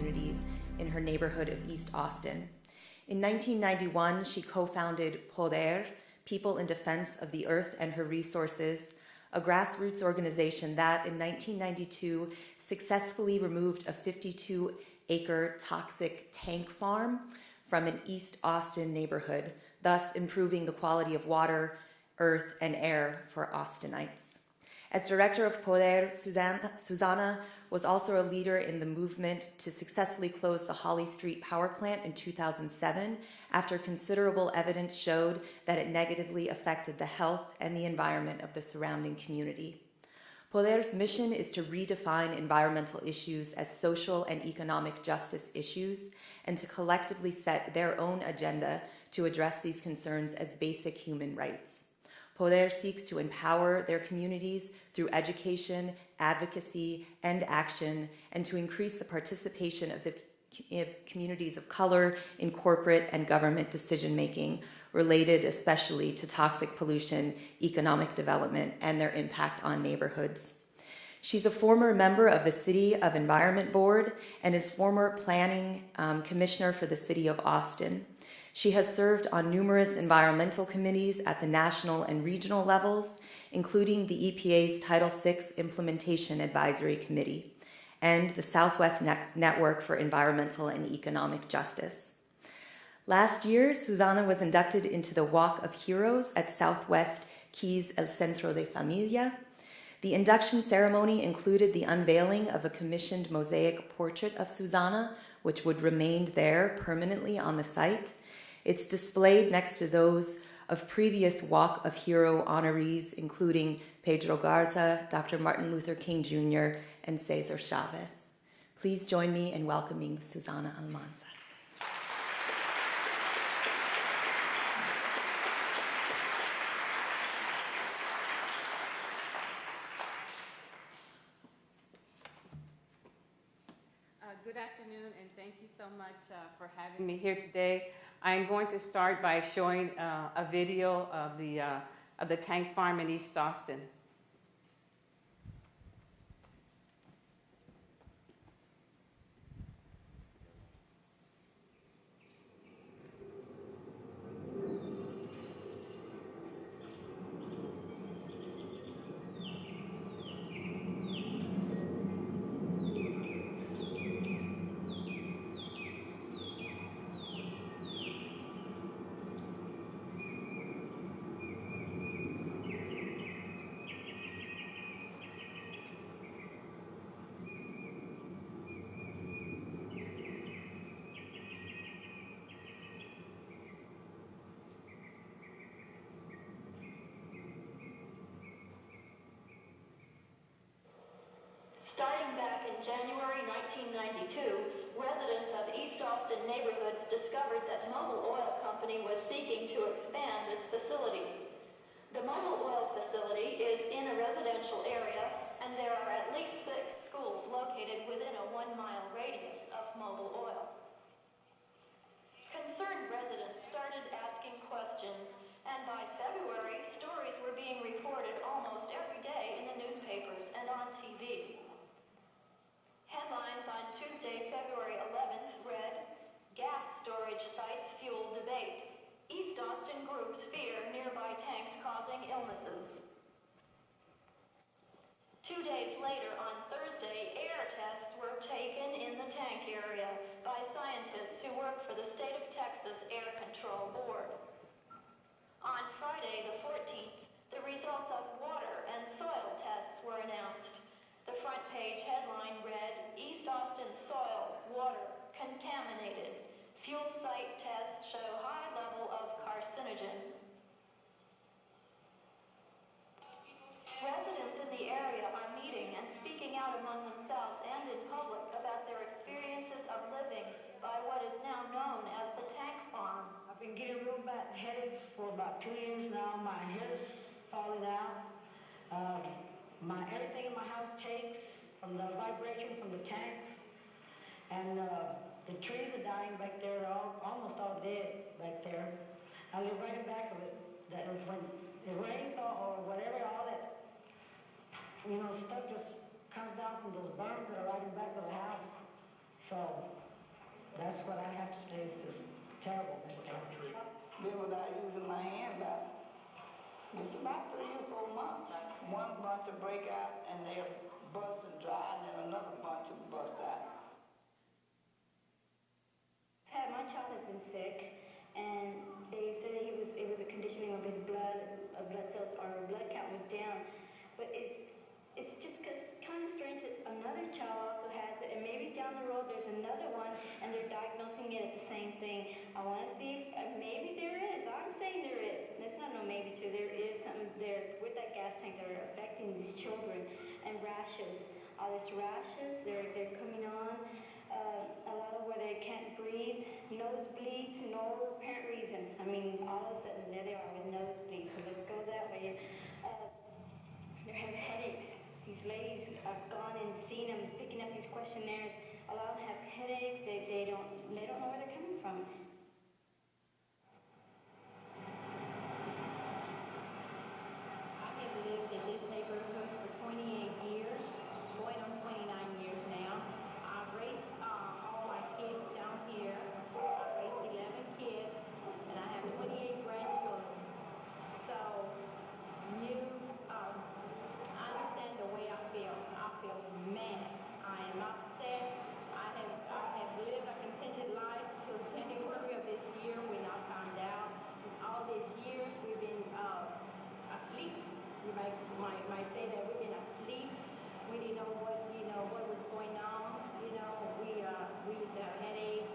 communities in her neighborhood of East Austin. In 1991, she co-founded Poder, People in Defense of the Earth and Her Resources, a grassroots organization that in 1992 successfully removed a 52-acre toxic tank farm from an East Austin neighborhood, thus improving the quality of water, earth, and air for Austinites. As director of Poder, Susana was also a leader in the movement to successfully close the Holly Street power plant in 2007 after considerable evidence showed that it negatively affected the health and the environment of the surrounding community. Poder's mission is to redefine environmental issues as social and economic justice issues and to collectively set their own agenda to address these concerns as basic human rights. Poder seeks to empower their communities through education, advocacy, and action, and to increase the participation of communities of color in corporate and government decision-making related especially to toxic pollution, economic development, and their impact on neighborhoods. She's a former member of the City of Environment Board and is former planning commissioner for the City of Austin. She has served on numerous environmental committees at the national and regional levels, including the EPA's Title VI Implementation Advisory Committee and the Southwest Network for Environmental and Economic Justice. Last year, Susana was inducted into the Walk of Heroes at Southwest Keys El Centro de Familia. The induction ceremony included the unveiling of a commissioned mosaic portrait of Susana, which would remain there permanently on the site. It's displayed next to those of previous Walk of Hero honorees, including Pedro Garza, Dr. Martin Luther King Jr., and Cesar Chavez. Please join me in welcoming Susana Almanza. Good afternoon, and thank you so much for having me here today. I'm going to start by showing a video of the tank farm in East Austin. Starting back in January 1992, residents of East Austin neighborhoods discovered that Mobil Oil Company was seeking to expand its facilities. The Mobil Oil facility is in a residential area, and there are at least 6 schools located within a 1-mile radius of Mobil Oil. Concerned residents started asking questions, and by February, stories were being reported almost every day in the newspapers and on TV. Headlines on Tuesday, February 11th read, "Gas storage sites fuel debate. East Austin groups fear nearby tanks causing illnesses." 2 days later, on Thursday, air tests were taken in the tank area by scientists who work for the State of Texas Air Control Board. On Friday, the 14th, the results of water and soil tests were announced. The front page headline read, "East Austin soil, water, contaminated. Fuel site tests show high level of carcinogen." Residents in the area are meeting and speaking out among themselves and in public about their experiences of living by what is now known as the tank farm. I've been getting real bad headaches for about 2 years now. My hair is falling out. Everything in my house shakes from the vibration from the tanks. And the trees are dying back there. They're almost all dead back there. I live right in back of it. That when it rains or whatever, all that, stuff just comes down from those berms that are right in back of the house. So that's what I have to say is just terrible. Been without using my hand about, it's about 3 or 4 months. One bunch will break out and they'll bust and dry, and then another bunch will bust out. My child has been sick, and they said it was a conditioning of his blood cells, or blood count was down. But it's just kind of strange that another child also has it, and maybe down the road there's another one, and they're diagnosing it at the same thing. I want to see if maybe there is. I'm saying there is. It's not no maybe too. There is something there with that gas tank that are affecting these children, and rashes. All these rashes, they're coming on. A lot of where they can't breathe, nosebleeds, no apparent reason. I mean, all of a sudden, there they are with nosebleeds. So let's go that way. They're having headaches. These ladies, I've gone and seen them picking up these questionnaires. A lot of them have headaches. They don't know where they're coming from. I have lived in this neighborhood for 28 years, going on 29 years now. I've raised all my kids down here. I've raised 11 kids, and I have 28 grandchildren. So, I understand the way I feel. I feel mad. I am upset. I have lived a contented life till January of this year when I found out. All these years we've been asleep. You might say that we've been asleep. We didn't know what was going on. We used to have headaches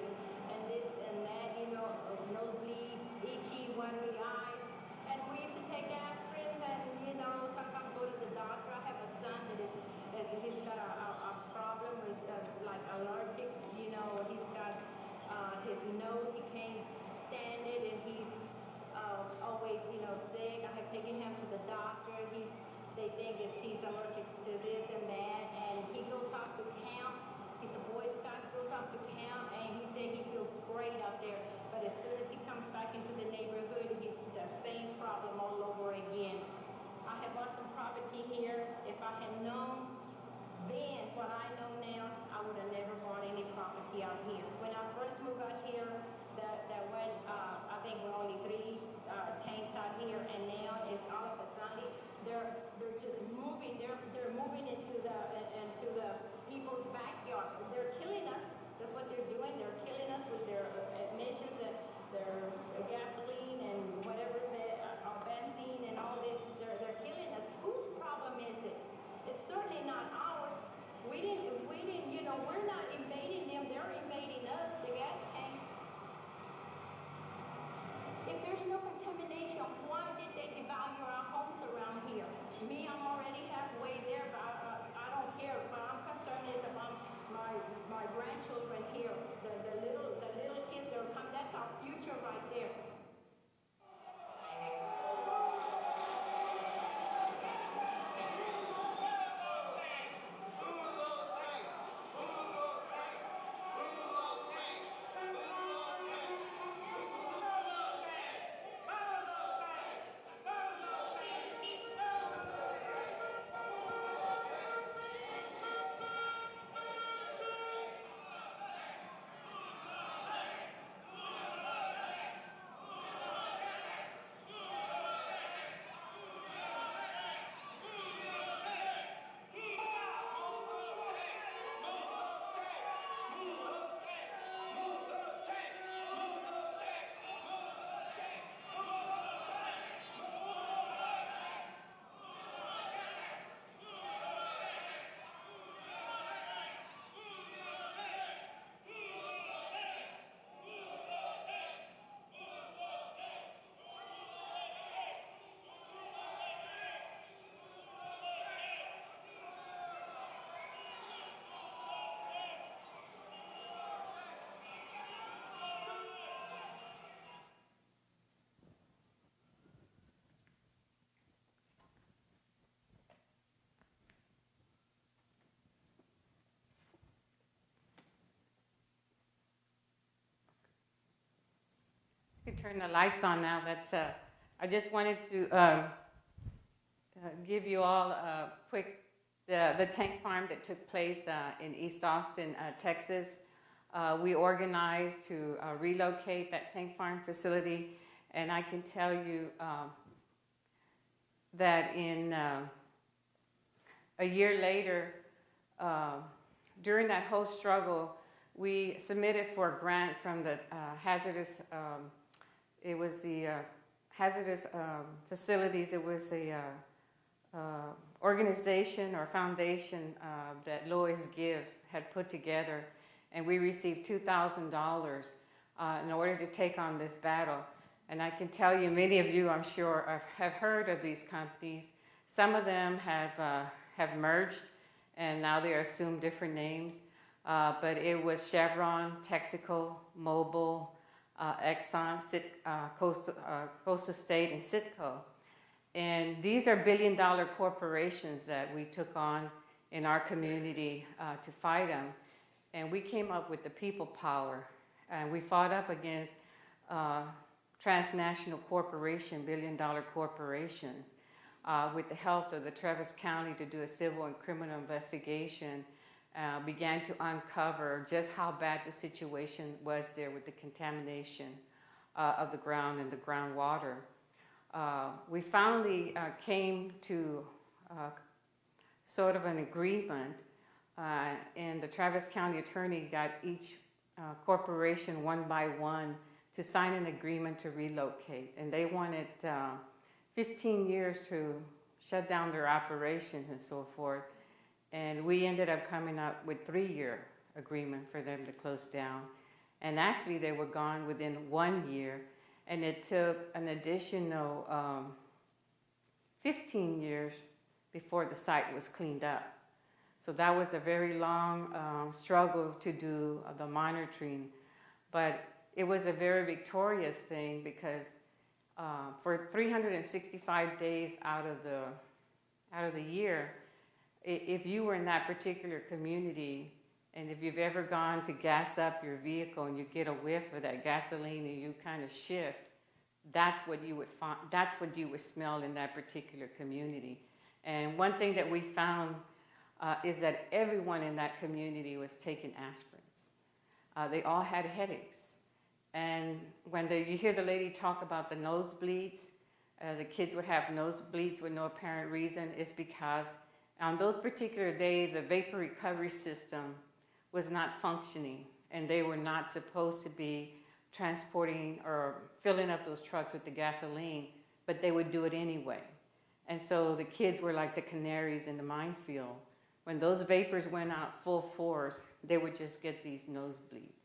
and this and that. Nosebleeds, itchy, watery eyes, and we used to take aspirin and sometimes go to the doctor. I have a son he's got a problem with like allergic. He's got his nose. He can't stand it, and he's always, sick. I have taken him to the doctor. They think he's allergic to this and that, and he goes off to camp. He's a Boy Scout, goes off to camp, and he said he feels great out there. But as soon as he comes back into the neighborhood, he's the same problem all over again. I have bought some property here. If I had known then what I know now, I would have never bought any property out here. When I first moved out here, that went, I think we're only 3 tanks out here, and now it's all of a sudden they're just moving. They're moving into the people's backyard. They're killing us. That's what they're doing. They're killing us with their emissions, their gasoline and whatever, benzene and all this. They're killing us. Whose problem is it? It's certainly not ours. We didn't, we're not invading them. They're invading us, the gas tanks. If there's no contamination, why did they devalue our homes around here? Me, I'm already halfway there, but I don't care. What I'm concerned is about my grandchildren here, the little kids that will come. That's our future right there. You can turn the lights on now. I just wanted to give you all a quick, the tank farm that took place in East Austin, Texas. We organized to relocate that tank farm facility, and I can tell you that in a year later, during that whole struggle, we submitted for a grant from the hazardous, it was the hazardous facilities. It was the organization or foundation that Lois Gibbs had put together, and we received $2,000 in order to take on this battle. And I can tell you, many of you, I'm sure, have heard of these companies. Some of them have merged, and now they assume different names. But it was Chevron, Texaco, Mobil, Exxon, Coastal State, and Citgo. And these are billion-dollar corporations that we took on in our community to fight them. And we came up with the people power. And we fought up against transnational corporation, billion-dollar corporations, with the help of the Travis County to do a civil and criminal investigation. Began to uncover just how bad the situation was there with the contamination of the ground and the groundwater. We finally came to sort of an agreement, and the Travis County attorney got each corporation one by one to sign an agreement to relocate. And they wanted 15 years to shut down their operations and so forth. And we ended up coming up with a 3-year agreement for them to close down. And actually they were gone within 1 year, and it took an additional 15 years before the site was cleaned up. So that was a very long struggle to do the monitoring, but it was a very victorious thing because for 365 days out of the year, if you were in that particular community, and if you've ever gone to gas up your vehicle and you get a whiff of that gasoline and you kind of shift, that's what you would find, that's what you would smell in that particular community. And one thing that we found is that everyone in that community was taking aspirins. They all had headaches. And when you hear the lady talk about the nosebleeds, the kids would have nosebleeds with no apparent reason, it's because on those particular days, the vapor recovery system was not functioning, and they were not supposed to be transporting or filling up those trucks with the gasoline, but they would do it anyway. And so the kids were like the canaries in the minefield. When those vapors went out full force, they would just get these nosebleeds,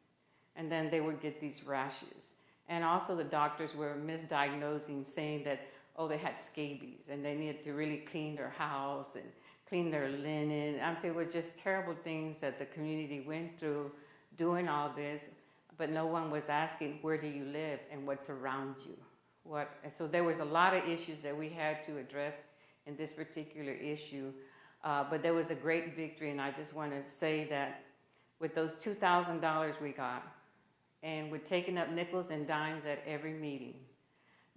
and then they would get these rashes. And also the doctors were misdiagnosing, saying that, oh, they had scabies, and they needed to really clean their house and clean their linen. There was just terrible things that the community went through doing all this, but no one was asking, where do you live and what's around you? And so there was a lot of issues that we had to address in this particular issue, but there was a great victory, and I just want to say that with those $2,000 we got, and with taking up nickels and dimes at every meeting,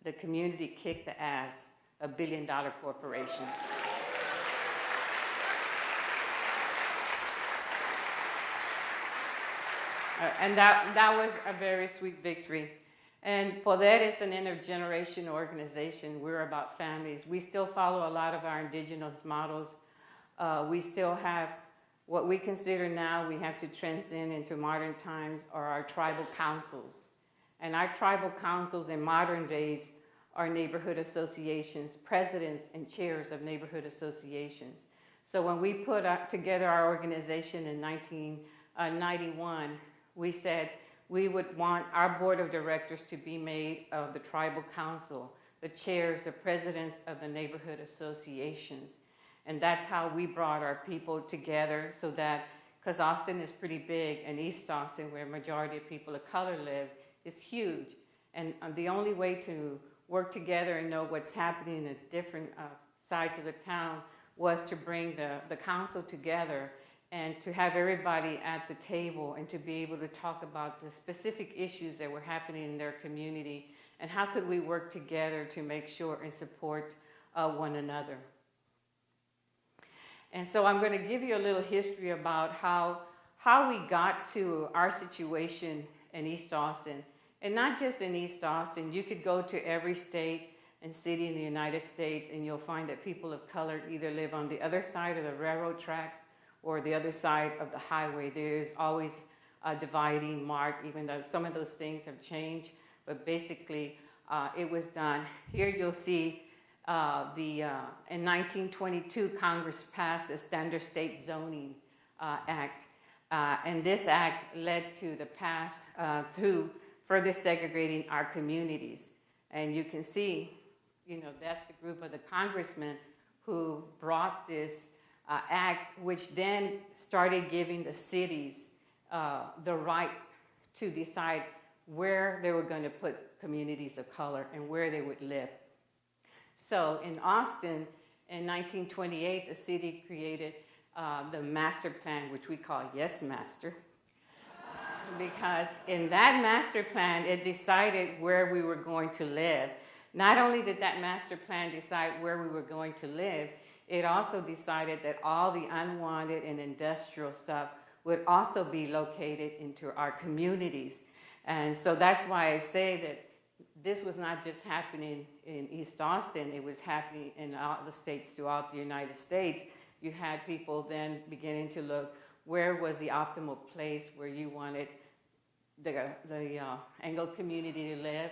the community kicked the ass of billion-dollar corporations. And that was a very sweet victory. And Poder is an intergenerational organization. We're about families. We still follow a lot of our indigenous models. We still have what we consider now we have to transcend into modern times are our tribal councils. And our tribal councils in modern days are neighborhood associations, presidents and chairs of neighborhood associations. So when we put together our organization in 1991, we said we would want our board of directors to be made of the tribal council, the chairs, the presidents of the neighborhood associations. And that's how we brought our people together, so that, because Austin is pretty big, and East Austin, where a majority of people of color live, is huge. And the only way to work together and know what's happening at different sides of the town was to bring the council together and to have everybody at the table and to be able to talk about the specific issues that were happening in their community and how could we work together to make sure and support one another. And so I'm going to give you a little history about how how we got to our situation in East Austin, and not just in East Austin. You could go to every state and city in the United States, and you'll find that people of color either live on the other side of the railroad tracks or the other side of the highway. There's always a dividing mark, even though some of those things have changed, but basically it was done. Here you'll see in 1922, Congress passed the Standard State Zoning Act, and this act led to the path to further segregating our communities. And you can see, that's the group of the congressmen who brought this act, which then started giving the cities the right to decide where they were going to put communities of color and where they would live. So in Austin, in 1928, the city created the master plan, which we call Yes Master, because in that master plan, it decided where we were going to live. Not only did that master plan decide where we were going to live, it also decided that all the unwanted and industrial stuff would also be located into our communities. And so that's why I say that this was not just happening in East Austin, it was happening in all the states throughout the United States. You had people then beginning to look, where was the optimal place where you wanted the Anglo community to live,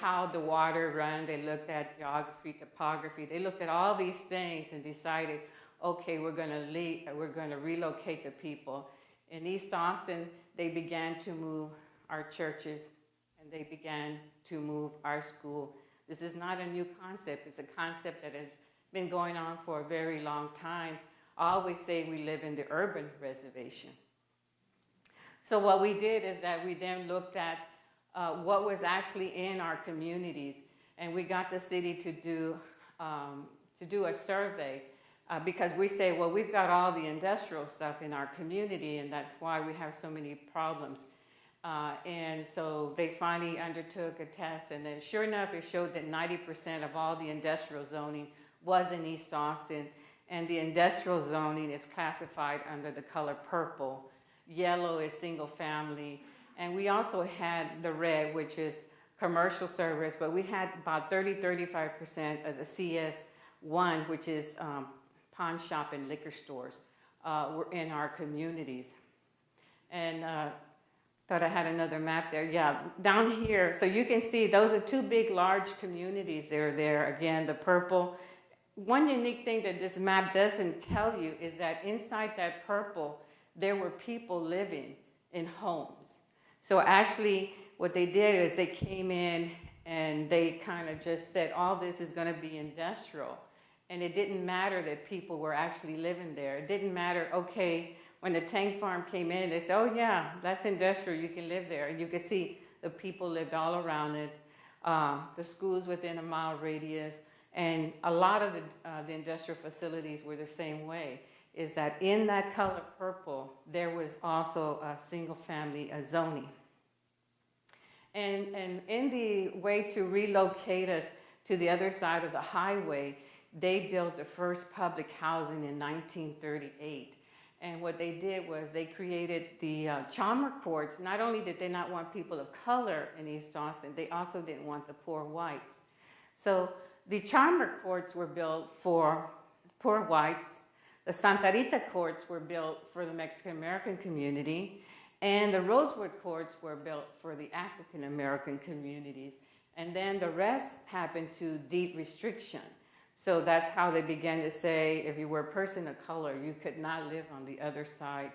how the water run. They looked at geography, topography. They looked at all these things and decided, okay, we're going to relocate the people. In East Austin, they began to move our churches, and they began to move our school. This is not a new concept. It's a concept that has been going on for a very long time. I always say we live in the urban reservation. So what we did is that we then looked at what was actually in our communities, and we got the city to do a survey because we say, well, we've got all the industrial stuff in our community, and that's why we have so many problems. And so they finally undertook a test, and then sure enough, it showed that 90% of all the industrial zoning was in East Austin, and the industrial zoning is classified under the color purple. Yellow is single family, and we also had the red, which is commercial service, but we had about 35% as a CS1, which is pawn shop and liquor stores, were in our communities. And thought I had another map there. Yeah, down here, so you can see those are two big, large communities that are there. Again, the purple. One unique thing that this map doesn't tell you is that inside that purple, there were people living in homes. So actually, what they did is they came in and they kind of just said, all this is going to be industrial. And it didn't matter that people were actually living there. It didn't matter, okay, when the tank farm came in, they said, oh yeah, that's industrial, you can live there. And you can see the people lived all around it, the schools within a mile radius, and a lot of the industrial facilities were the same way, is that in that color purple, there was also a single family zoning. And in the way to relocate us to the other side of the highway, they built the first public housing in 1938. And what they did was they created the Chalmer courts. Not only did they not want people of color in East Austin, they also didn't want the poor whites. So the Chalmer courts were built for poor whites. The Santa Rita courts were built for the Mexican-American community. And the Rosewood courts were built for the African-American communities. And then the rest happened to deed restriction. So that's how they began to say, if you were a person of color, you could not live on the other side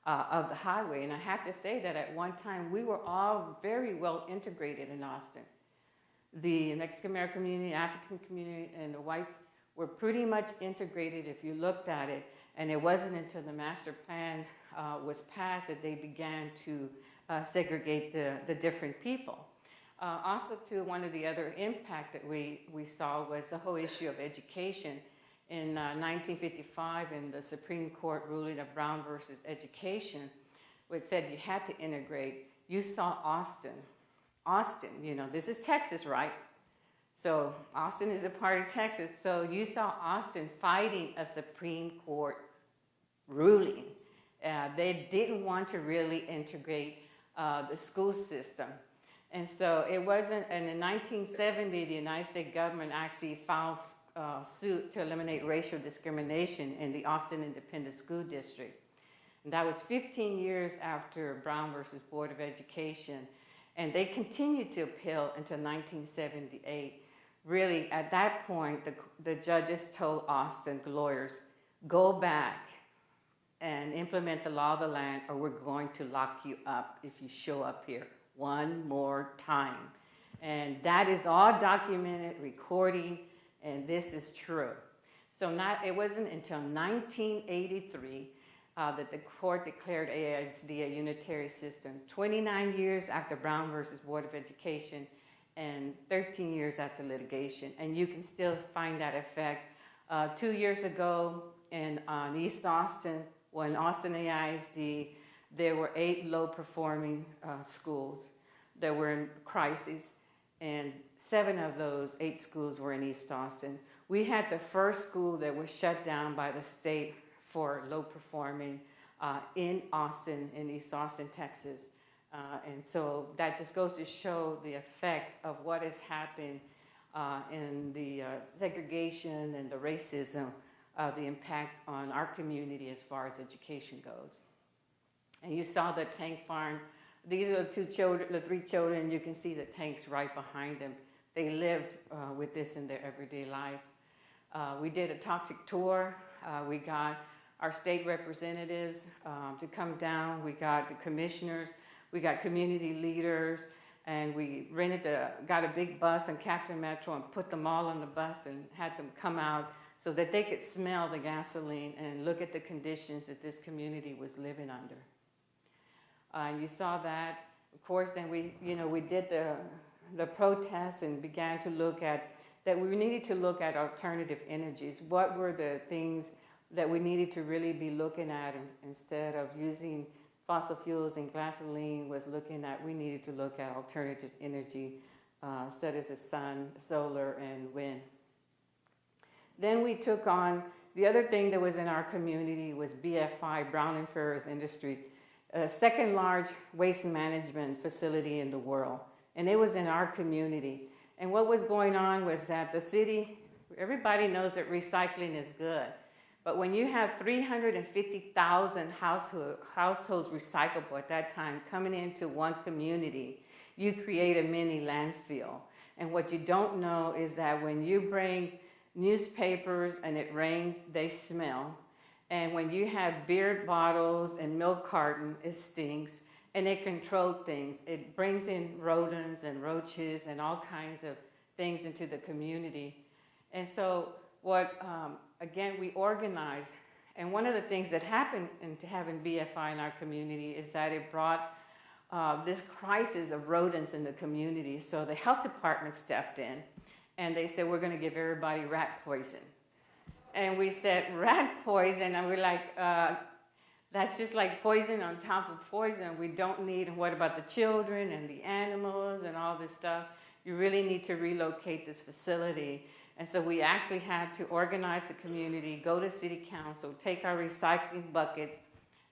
of the highway. And I have to say that at one time, we were all very well integrated in Austin. The Mexican-American community, African community, and the whites were pretty much integrated if you looked at it. And it wasn't until the master plan was passed that they began to segregate the different people. Also, too, one of the other impact that we saw was the whole issue of education. In 1955, in the Supreme Court ruling of Brown versus Education, which said you had to integrate, you saw Austin. Austin, this is Texas, right? So Austin is a part of Texas. So you saw Austin fighting a Supreme Court ruling. They didn't want to really integrate the school system. And so it wasn't, and in 1970, the United States government actually filed suit to eliminate racial discrimination in the Austin Independent School District. And that was 15 years after Brown versus Board of Education. And they continued to appeal until 1978. Really, at that point, the judges told Austin lawyers, go back and implement the law of the land, or we're going to lock you up if you show up here one more time. And that is all documented, recording, and this is true. So it wasn't until 1983 that the court declared AISD a unitary system, 29 years after Brown versus Board of Education, and 13 years after litigation. And you can still find that effect. 2 years ago in East Austin, when Austin AISD, there were 8 low-performing schools that were in crisis, and 7 of those 8 schools were in East Austin. We had the first school that was shut down by the state for low-performing in Austin, in East Austin, Texas. And so that just goes to show the effect of what has happened in the segregation and the racism, the impact on our community as far as education goes. And you saw the tank farm. These are the 3 children. You can see the tanks right behind them. They lived with this in their everyday life. We did a toxic tour. We got our state representatives to come down. We got the commissioners. We got community leaders. And we got a big bus and Captain Metro and put them all on the bus and had them come out so that they could smell the gasoline and look at the conditions that this community was living under. And you saw that. Of course, then we did the protests and began to look at that we needed to look at alternative energies. What were the things that we needed to really be looking at instead of using fossil fuels and gasoline? We needed to look at alternative energy, such as the sun, solar, and wind. Then we took on, the other thing that was in our community was BFI, Brown and Ferrous Industry, second large waste management facility in the world. And it was in our community. And what was going on was that the city, everybody knows that recycling is good. But when you have 350,000 households recyclable at that time coming into one community, you create a mini landfill. And what you don't know is that when you bring newspapers and it rains, they smell. And when you have beer bottles and milk carton, it stinks. And it controls things. It brings in rodents and roaches and all kinds of things into the community. And so again, we organized. And one of the things that happened into having BFI in our community is that it brought this crisis of rodents in the community. So the health department stepped in and they said, we're going to give everybody rat poison. And we said, rat poison? And we're like, that's just like poison on top of poison. We don't need, and what about the children and the animals and all this stuff? You really need to relocate this facility. And so we actually had to organize the community, go to city council, take our recycling buckets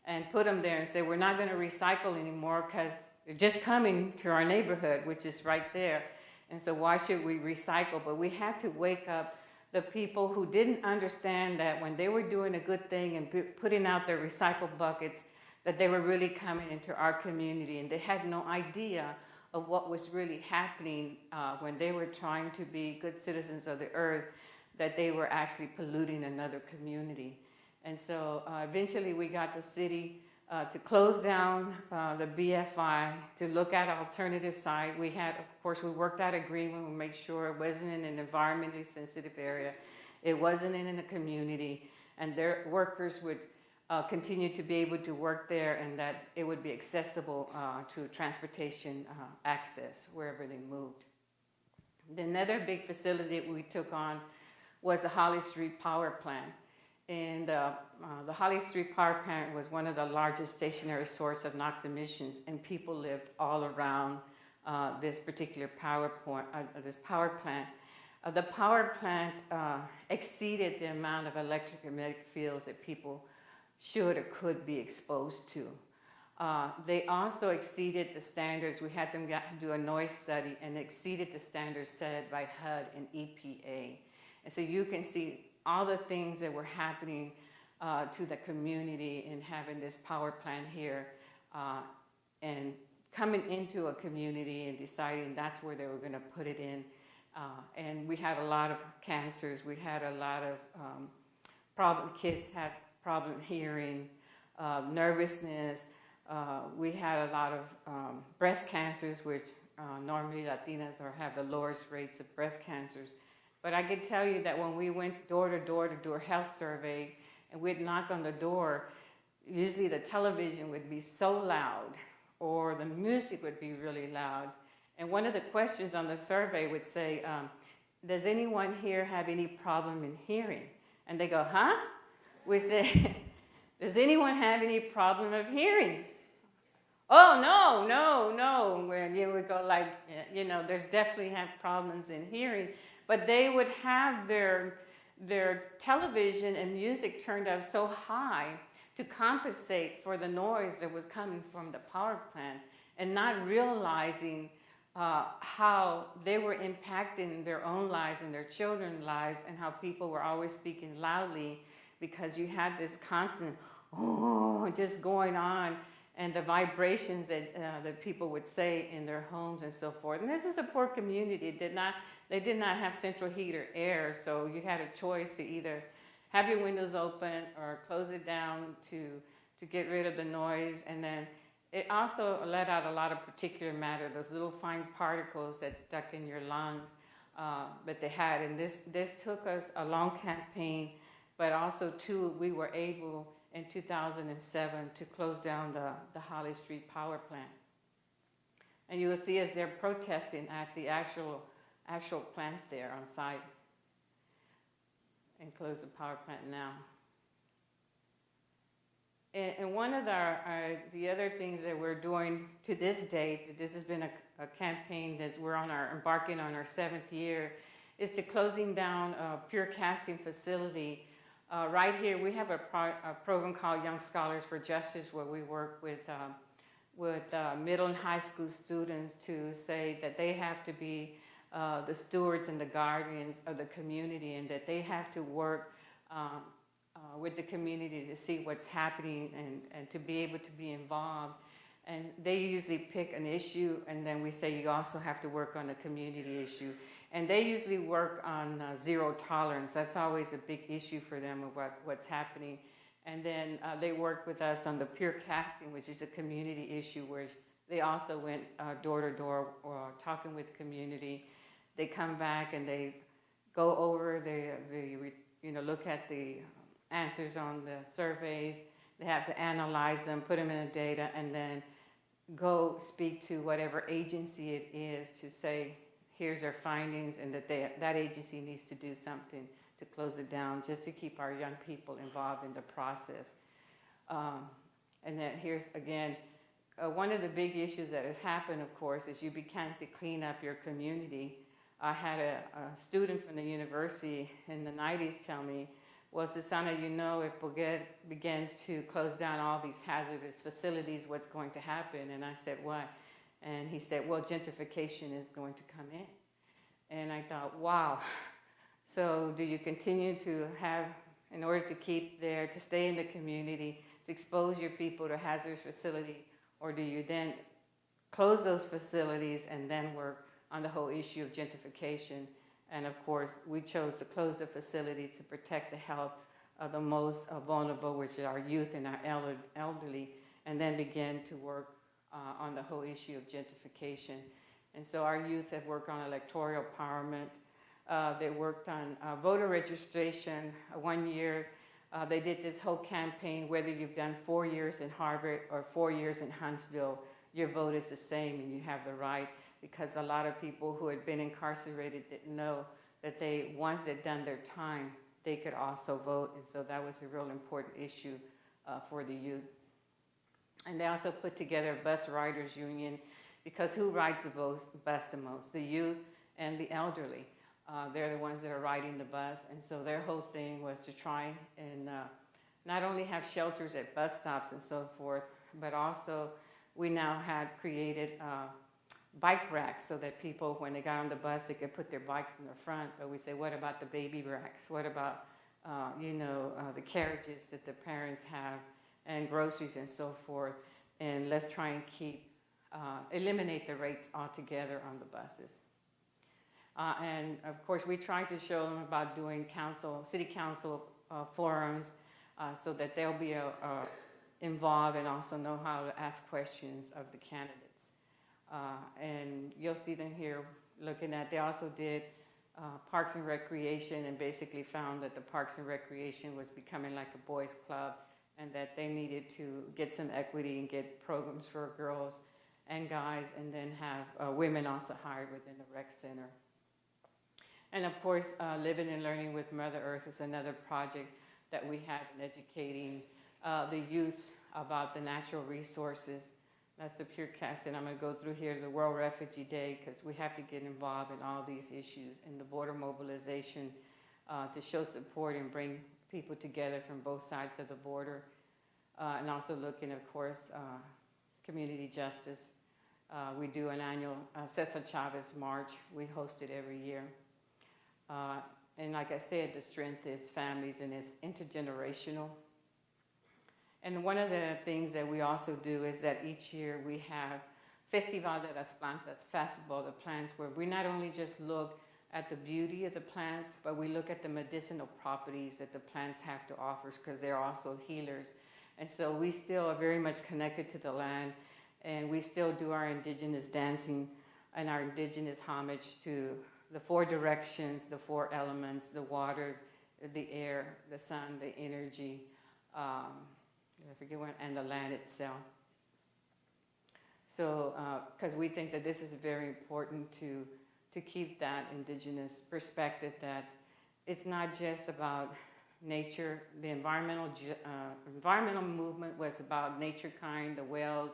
and put them there and say, we're not going to recycle anymore because they're just coming to our neighborhood, which is right there. And so why should we recycle? But we had to wake up the people who didn't understand that when they were doing a good thing and putting out their recycle buckets, that they were really coming into our community, and they had no idea of what was really happening when they were trying to be good citizens of the earth, that they were actually polluting another community. And so eventually we got the city to close down the BFI, to look at an alternative site. We had, of course, we worked out agreement to make sure it wasn't in an environmentally sensitive area, it wasn't in a community, and their workers would continue to be able to work there, and that it would be accessible to transportation access wherever they moved. Another big facility that we took on was the Holly Street Power Plant. And the Holly Street Power Plant was one of the largest stationary source of NOx emissions, and people lived all around this particular power plant. The power plant exceeded the amount of electromagnetic fields that people should or could be exposed to. They also exceeded the standards. We had them do a noise study and exceeded the standards set by HUD and EPA. And so you can see all the things that were happening to the community in having this power plant here and coming into a community and deciding that's where they were going to put it in. And we had a lot of cancers. We had a lot of kids had problem hearing, nervousness. We had a lot of breast cancers, which normally Latinas have the lowest rates of breast cancers. But I can tell you that when we went door to door to do a health survey and we'd knock on the door, usually the television would be so loud or the music would be really loud. And one of the questions on the survey would say, does anyone here have any problem in hearing? And they go, huh? We say, does anyone have any problem of hearing? Oh, no. Where you would go like, there's definitely have problems in hearing. But they would have their television and music turned up so high to compensate for the noise that was coming from the power plant and not realizing how they were impacting their own lives and their children's lives and how people were always speaking loudly because you had this constant, just going on and the vibrations that people would say in their homes and so forth. And this is a poor community. They did not have central heat or air, so you had a choice to either have your windows open or close it down to get rid of the noise. And then it also let out a lot of particulate matter, those little fine particles that stuck in your lungs that they had. And this took us a long campaign, but also too, we were able in 2007 to close down the Holly Street power plant. And you will see as they're protesting at the actual plant there on site and close the power plant now. And one of the other things that we're doing to this date, this has been a campaign that we're embarking on our 7th year, is to closing down a pure casting facility. Right here, we have a program called Young Scholars for Justice, where we work with middle and high school students to say that they have to be the stewards and the guardians of the community, and that they have to work with the community to see what's happening and to be able to be involved. And they usually pick an issue, and then we say you also have to work on a community issue. And they usually work on zero tolerance. That's always a big issue for them of what's happening. And then they work with us on the pure casting, which is a community issue where they also went door to door talking with the community. They come back and they go over, they look at the answers on the surveys. They have to analyze them, put them in the data, and then go speak to whatever agency it is to say, here's our findings, and that agency needs to do something to close it down, just to keep our young people involved in the process. And then here's, again, one of the big issues that has happened, of course, is you began to clean up your community. I had a student from the university in the 90s tell me, well, Susana, if Boguet begins to close down all these hazardous facilities, what's going to happen? And I said, what? And he said, well, gentrification is going to come in. And I thought, wow. So do you continue to have, in order to keep there, to stay in the community, to expose your people to hazardous facility, or do you then close those facilities and then work on the whole issue of gentrification? And of course, we chose to close the facility to protect the health of the most vulnerable, which are our youth and our elderly, and then begin to work on the whole issue of gentrification. And so our youth have worked on electoral empowerment. They worked on voter registration. 1 year, they did this whole campaign, whether you've done 4 years in Harvard or 4 years in Huntsville, your vote is the same and you have the right, because a lot of people who had been incarcerated didn't know that once they'd done their time, they could also vote. And so that was a real important issue for the youth. And they also put together a bus riders union, because who rides the bus the most? The youth and the elderly. They're the ones that are riding the bus. And so their whole thing was to try and not only have shelters at bus stops and so forth, but also we now had created bike racks so that people, when they got on the bus, they could put their bikes in the front. But we say, what about the baby racks? What about, the carriages that the parents have and groceries and so forth? And let's try and eliminate the rates altogether on the buses. And of course, we try to show them about doing city council forums so that they'll be involved and also know how to ask questions of the candidates. And you'll see them here looking at, they also did Parks and Recreation, and basically found that the Parks and Recreation was becoming like a boys club, and that they needed to get some equity and get programs for girls and guys, and then have women also hired within the rec center. And of course, Living and Learning with Mother Earth is another project that we have in educating the youth about the natural resources. That's the pure cast, and I'm going to go through here the World Refugee Day, because we have to get involved in all these issues in the border mobilization to show support and bring people together from both sides of the border, and also looking, of course, community justice. We do an annual Cesar Chavez March. We host it every year. And like I said, the strength is families, and it's intergenerational. And one of the things that we also do is that each year we have Festival de las Plantas, Festival of the Plants, where we not only just look at the beauty of the plants, but we look at the medicinal properties that the plants have to offer, because they're also healers. And so we still are very much connected to the land, and we still do our indigenous dancing and our indigenous homage to the four directions, the four elements, the water, the air, the sun, the energy, I forget one, and the land itself. So, because we think that this is very important to keep that indigenous perspective, that it's not just about nature. The environmental movement was about nature kind, the whales,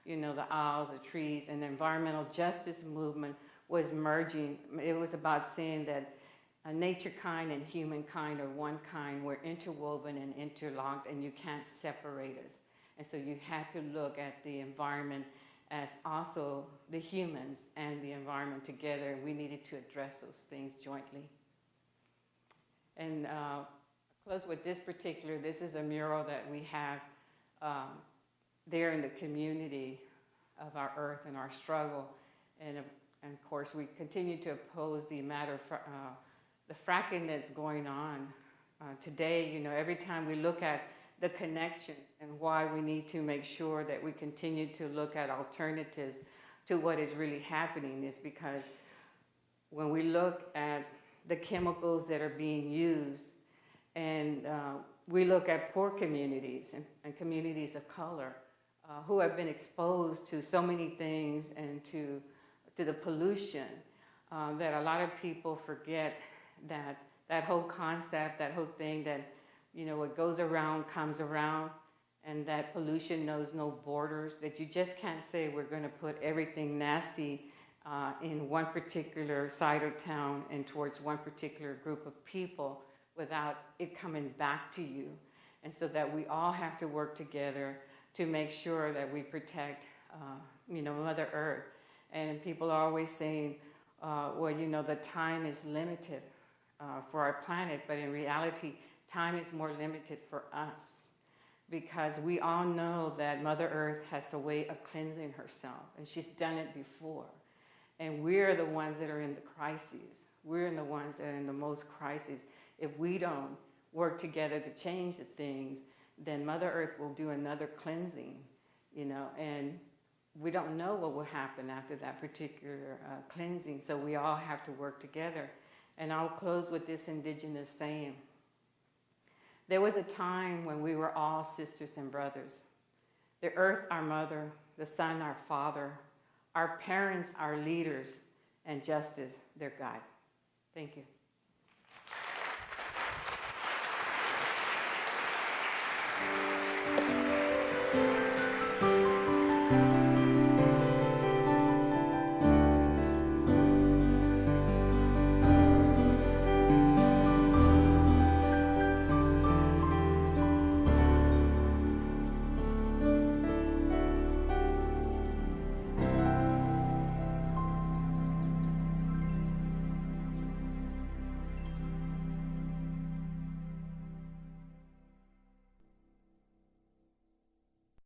the owls, the trees, and the environmental justice movement was merging. It was about saying that nature kind and humankind are one kind. We're interwoven and interlocked, and you can't separate us. And so you had to look at the environment as also the humans and the environment together. We needed to address those things jointly. And close with this is a mural that we have there in the community of our earth and our struggle. And of course, we continue to oppose the matter for the fracking that's going on today. Every time we look at the connections and why we need to make sure that we continue to look at alternatives to what is really happening, is because when we look at the chemicals that are being used, and we look at poor communities and communities of color who have been exposed to so many things and to the pollution, that a lot of people forget that whole concept, that whole thing that, what goes around comes around, and that pollution knows no borders, that you just can't say we're going to put everything nasty in one particular side of town and towards one particular group of people without it coming back to you. And so that we all have to work together to make sure that we protect, Mother Earth. And people are always saying, the time is limited for our planet, but in reality, time is more limited for us, because we all know that Mother Earth has a way of cleansing herself, and she's done it before. And we're the ones that are in the crises. We're the ones that are in the most crises. If we don't work together to change the things, then Mother Earth will do another cleansing, and we don't know what will happen after that particular cleansing. So we all have to work together. And I'll close with this indigenous saying. There was a time when we were all sisters and brothers. The earth, our mother, the sun, our father, our parents, our leaders, and justice, their guide. Thank you.